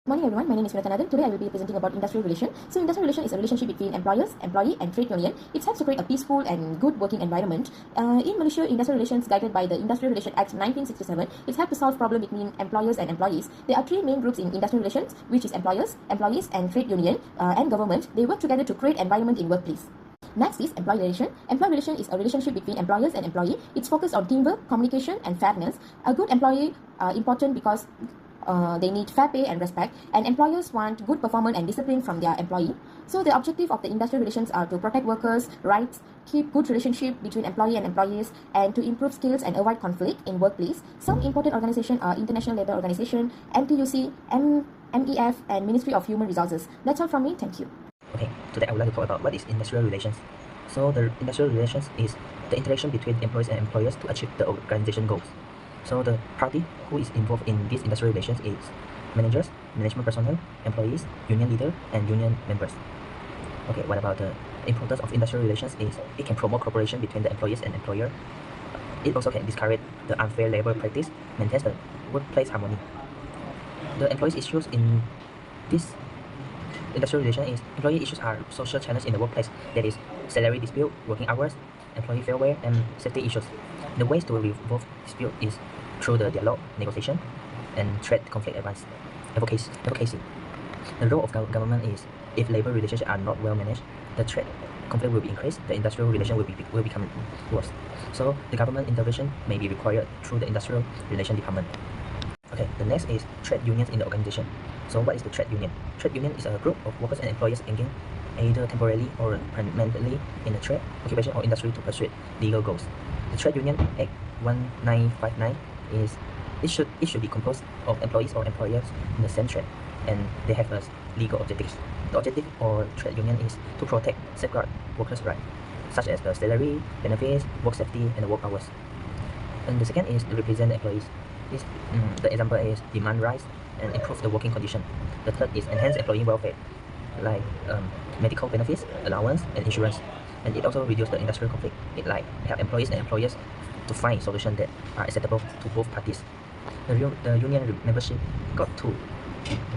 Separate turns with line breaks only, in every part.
Morning everyone, my name is Virathanathan. Today I will be presenting about industrial relation. So industrial relation is a relationship between employers, employee and trade union. It helps to create a peaceful and good working environment. In Malaysia, industrial relations guided by the Industrial Relation Act 1967, it helps to solve problem between employers and employees. There are three main groups in industrial relations, which is employers, employees and trade union and government. They work together to create environment in workplace. Next is employee relation. Employee relation is a relationship between employers and employee. It's focused on teamwork, communication and fairness. A good employee important because they need fair pay and respect, and employers want good performance and discipline from their employee. So the objective of the industrial relations are to protect workers' rights, keep good relationship between employee and employees, and to improve skills and avoid conflict in workplace. Some important organizations are International Labour Organization, MTUC, MEF, and Ministry of Human Resources. That's all from me. Thank you.
Okay, today I would like to talk about what is industrial relations. So the industrial relations is the interaction between employees and employers to achieve the organization goals. So the party who is involved in these industrial relations is managers, management personnel, employees, union leader, and union members. Okay, what about the importance of industrial relations is it can promote cooperation between the employees and employer. It also can discourage the unfair labor practice, maintains the workplace harmony. The employees issues in this industrial relation is employee issues are social challenges in the workplace, that is salary dispute, working hours, employee failure, and safety issues. The ways to resolve dispute is through the dialogue, negotiation, and trade conflict advocacy. The role of government is if labor relations are not well managed, the trade conflict will be increased, the industrial relation will become worse. So the government intervention may be required through the industrial relation department. Okay, the next is trade unions in the organization. So what is the trade union? Trade union is a group of workers and employees engaged either temporarily or permanently in a trade, occupation or industry to pursue legal goals. The Trade Union Act 1959 is it should be composed of employees or employers in the same trade, and they have a legal objectives. The objective or trade union is to protect, safeguard workers' rights, such as the salary, benefits, work safety, and the work hours. And the second is to represent the employees. The example is demand rise and improve the working condition. The third is enhance employee welfare, like medical benefits, allowance, and insurance. And it also reduces the industrial conflict. It like help employees and employers to find solutions that are acceptable to both parties. The union membership got two.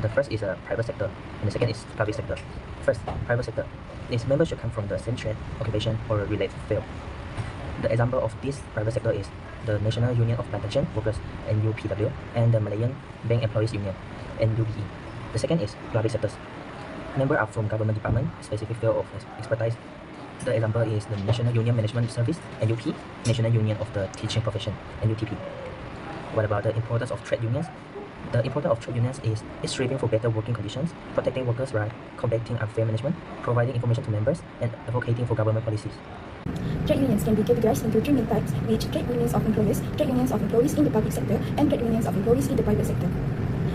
The first is a private sector, and the second is public sector. First, private sector. Its members should come from the same trade, occupation, or related field. The example of this private sector is the National Union of Plantation Workers (NUPW) and the Malayan Bank Employees Union (NUBE). The second is public sectors. Members are from government department, specific field of expertise. The example is the National Union Management Service (NUP), National Union of the Teaching Profession (NUTP). What about the importance of trade unions? The importance of trade unions is striving for better working conditions, protecting workers' rights, combating unfair management, providing information to members, and advocating for government policies.
Trade unions can be categorized into three main types, which trade unions of employers, trade unions of employees in the public sector, and trade unions of employees in the private sector.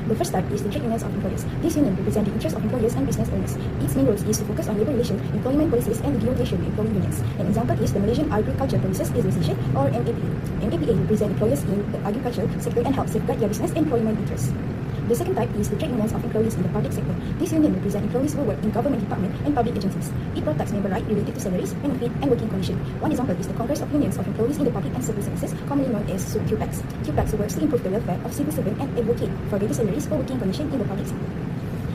The first type is the trade unions of employers. This union represents the interests of employers and business owners. Its main role is to focus on labor relations, employment policies, and negotiation with employee unions. An example is the Malaysian Agriculture Producers Association, or MAPA. MAPA represents employers in the agriculture sector and helps safeguard their business and employment interests. The second type is the trade unions of employees in the public sector. This union represents employees who work in government departments and public agencies. It protects member rights related to salaries, benefit, and working conditions. One example is the Congress of Unions of Employees in the Public and Civil Services, commonly known as QPACS. QPACS works to improve the welfare of civil servants and advocate for better salaries or working conditions in the public sector.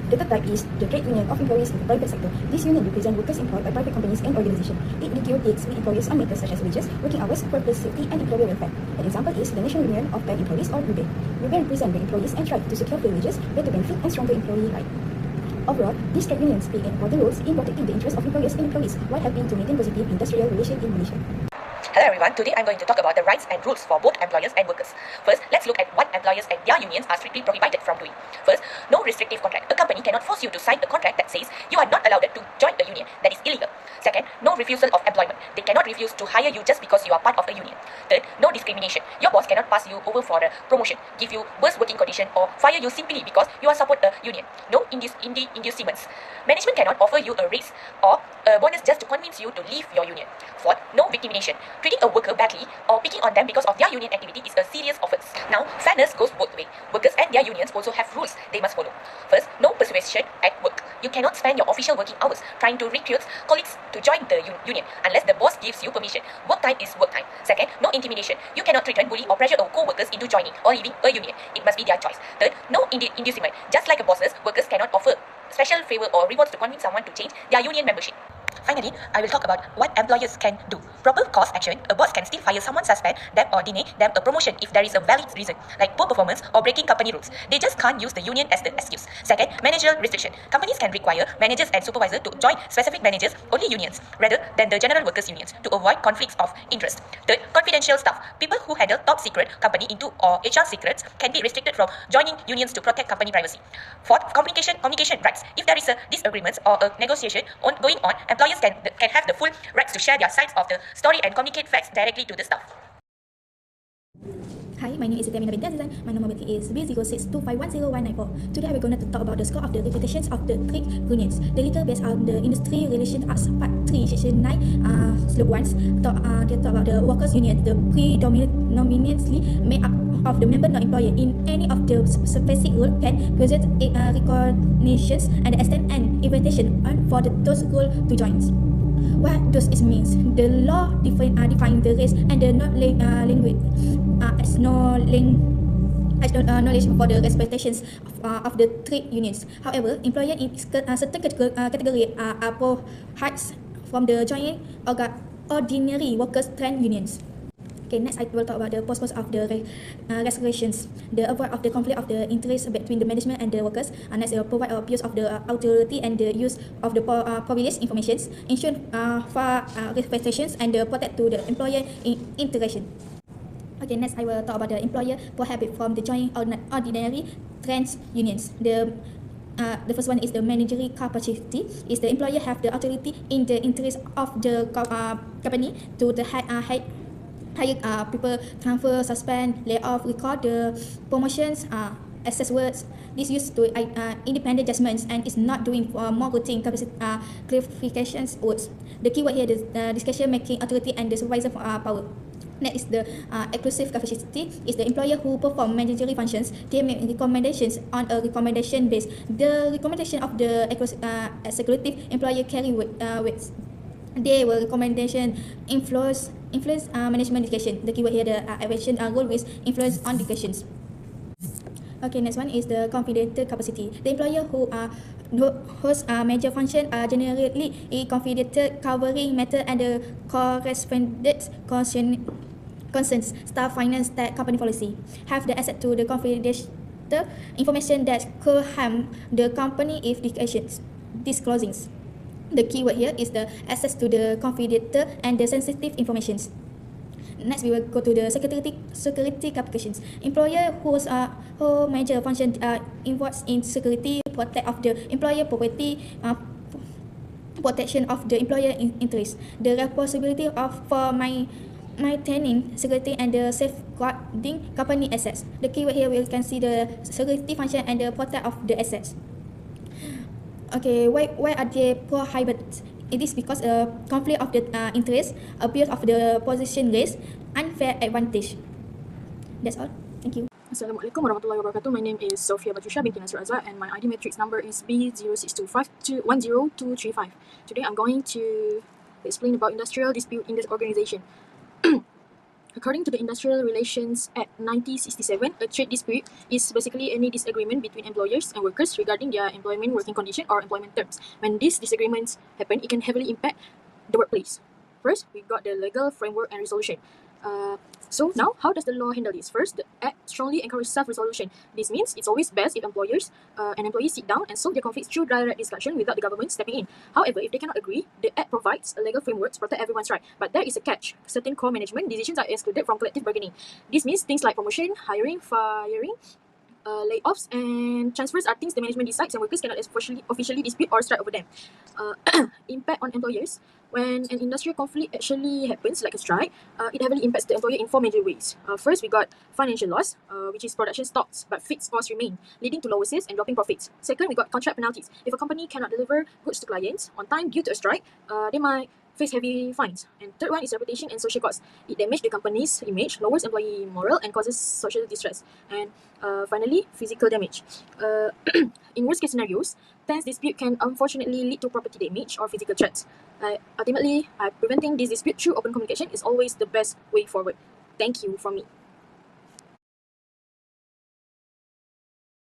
The third type is the trade union of employees in the private sector. This union represents workers employed by private companies and organizations. It negotiates with employers on matters such as wages, working hours, workplace safety, and employer welfare. An example is the National Union of Bank Employees, or NUBE. NUBE represents the employees and strive to secure fair wages, better benefit, and stronger employee rights. Overall, these trade unions play important roles in protecting the interests of employers and employees while helping to maintain positive industrial relations in Malaysia.
Hello everyone, today I'm going to talk about the rights and rules for both employers and workers. First, let's look at what employers and their unions are strictly prohibited from doing. First, no restrictive contract. A company cannot force you to sign a contract that says you are not allowed to join a union. That is illegal. Second, no refusal of employment. They cannot refuse to hire you just because you are part of a union. Third, no discrimination. Your boss cannot pass you over for a promotion, give you worse working condition, or fire you simply because you are support a union. No inducements. Management cannot offer you a raise or a bonus just to convince you to leave your union. Fourth, no victimization. Treating a worker badly or picking on them because of their union activity is a serious offense. Now, fairness goes both ways. Workers and their unions also have rules they must follow. First, no persuasion at work. You cannot spend your official working hours trying to recruit colleagues to join the union unless the boss gives you permission. Work time is work time. Second, no intimidation. You cannot threaten, bully, or pressure our co-workers into joining or leaving a union. It must be their choice. Third, no inducement. Just like a bosses, workers cannot offer special favor or rewards to convince someone to change their union membership. Finally, I will talk about what employers can do. Proper cause action. A boss can still fire someone, suspend them, or deny them a promotion if there is a valid reason, like poor performance or breaking company rules. They just can't use the union as the excuse. Second, managerial restriction. Companies can require managers and supervisors to join specific managers only unions rather than the general workers unions to avoid conflicts of interest. Third, confidential staff. People who handle top secret company into or HR secrets can be restricted from joining unions to protect company privacy. Fourth, communication rights. If there is a disagreement or a negotiation going on, employers can have the full rights to share their sides of the story and communicate facts directly to the staff.
Hi, my name is Itamina Binti Azizan. My number is B0625101994. Today we're going to talk about the scope of the reputations of the trade unions. The little based on the Industry Relations Act Part 3, Section 9, Slug 1, they talk about the workers' union, the predominantly made up of the member not employer in any of the specific role can present recognitions and extend an invitation for those roles to join. What does it mean? The law define the race and the language as knowledge for the expectations of the trade unions. However, employer in certain category are prohibited from the joining ordinary workers' trade unions. Okay, next I will talk about the purpose of the regulations. The avoid of the conflict of the interest between the management and the workers. Next, provide abuse of the authority and the use of the privileged information. Ensure fair expectations and protect to the employer interaction. Okay, next I will talk about the employer prohibit from the joining ordinary trade unions. The first one is the managerial capacity. Is the employer have the authority in the interest of the company to the hire people, transfer, suspend, lay off, record the promotions, access words. This used to independent judgments and is not doing more routine clarifications words. The keyword here is discussion making authority and the supervisor power. Next is the exclusive capacity. Is the employer who perform managerial functions. They make recommendations on a recommendation base. The recommendation of the executive employer carry weights. They will recommendation influence management discussion. The keyword here, the action role with influence on discussions. Okay, next one is the confidential capacity. The employer who hosts major function are generally confidential, covering matter and the correspondent concerns, staff, finance, tax, company policy. Have the access to the confidential information that could harm the company if disclosings. The keyword here is the access to the confidential and the sensitive informations. Next, we will go to the security applications. Employer whose major function involves in security, protect of the employer property, protection of the employer interest, the responsibility for maintaining security and the safeguarding company assets. The keyword here we can see the security function and the protect of the assets. Okay, why are they prohibited? It is because conflict of the interest, abuse of the position risk, unfair advantage. That's all. Thank you.
Assalamualaikum warahmatullahi wabarakatuh. My name is Sophia Batrusha binti Nasr Azhar and my ID matrix number is B0625210235. Today I'm going to explain about industrial dispute in this organization. According to the Industrial Relations Act 1967, a trade dispute is basically any disagreement between employers and workers regarding their employment, working condition, or employment terms. When these disagreements happen, it can heavily impact the workplace. First, we got the legal framework and resolution. So now, how does the law handle this? First, the Act strongly encourages self-resolution. This means it's always best if employers and employees sit down and solve their conflicts through direct discussion without the government stepping in. However, if they cannot agree, the Act provides a legal framework to protect everyone's right. But there is a catch. Certain core management decisions are excluded from collective bargaining. This means things like promotion, hiring, firing, layoffs, and transfers are things the management decides and workers cannot officially dispute or strike over them. Impact on employers. When an industrial conflict actually happens, like a strike, it heavily impacts the employer in four major ways. First, we got financial loss, which is production stops, but fixed costs remain, leading to lower sales and dropping profits. Second, we got contract penalties. If a company cannot deliver goods to clients on time due to a strike, they might face heavy fines. And third one is reputation and social costs. It damages the company's image, lowers employee morale, and causes social distress. And finally, physical damage. In worst case scenarios, tense dispute can unfortunately lead to property damage or physical threats. Ultimately, preventing this dispute through open communication is always the best way forward. Thank you from me.